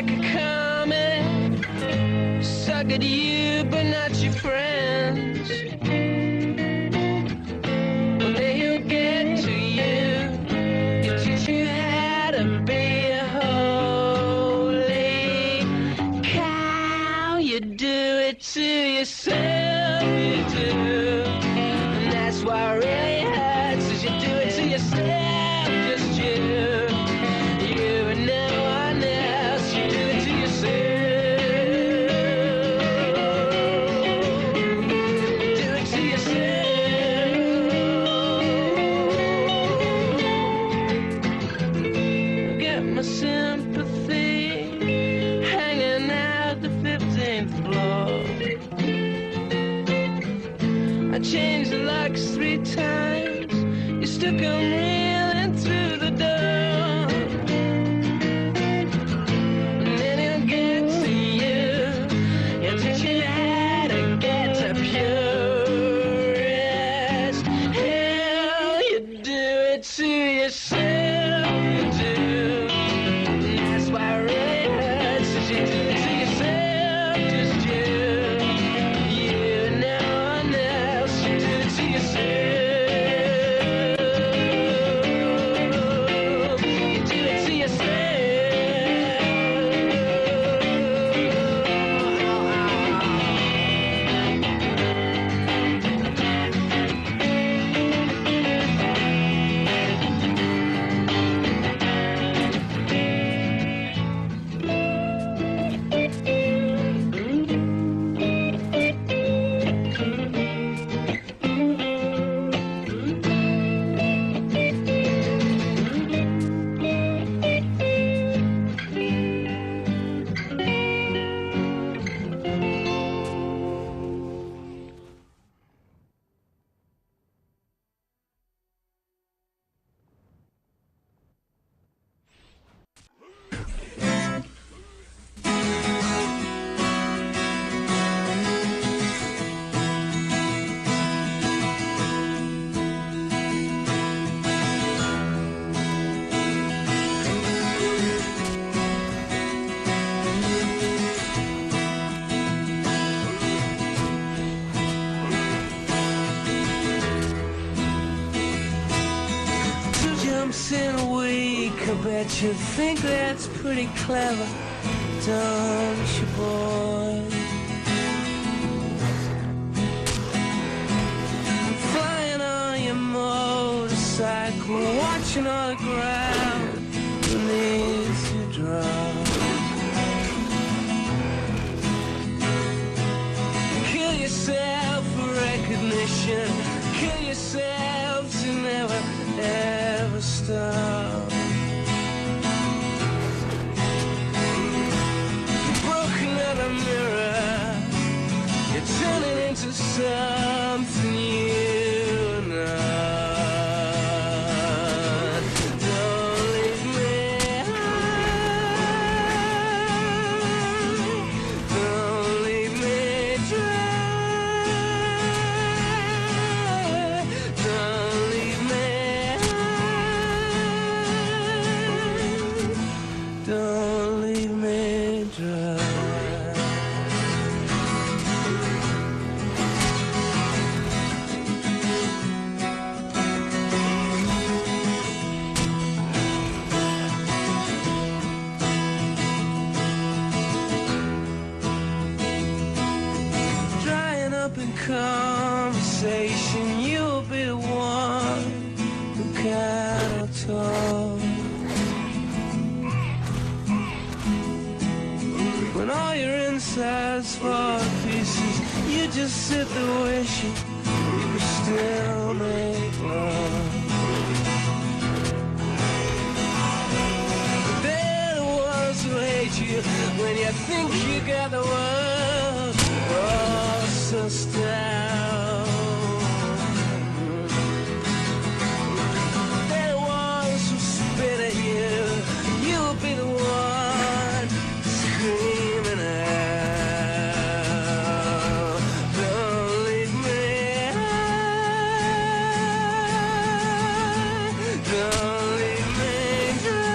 like a comet. Suck at you, but not your friends. Well, they'll get to you. You teach you how to be a holy cow. You do it to yourself, you do. And that's why it really hurts, is you do it to yourself, just you. You and no one else, you do it to yourself. Do it to yourself. Get my sympathy hanging out the 15th floor. I changed the locks 3 times. You stuck them reeling through the door. And then he'll get to you. He'll teach you how to get to purest hell. You do it to yourself, you do. And that's why it really hurts, is you do it to yourself, just you. You and no one else, you do it to yourself. You do it to yourself. In a week, I bet you think that's pretty clever, don't you, boy? Flying on your motorcycle, watching on the ground beneath your drum. Kill yourself for recognition, kill yourself to never ever stop. You broke another mirror, you're turning into something you're not. Don't leave me high, don't leave me dry, don't leave me. Don't leave me dry. Drying up in conversation, you'll be the one who cannot talk. When all your insides fall to pieces, you just sit there wishing you could still make love. But they're the ones who hate you when you think you got the world all sussed out. They're the ones who spit at you. You'll be the one screaming out. Don't leave me high, don't leave me dry.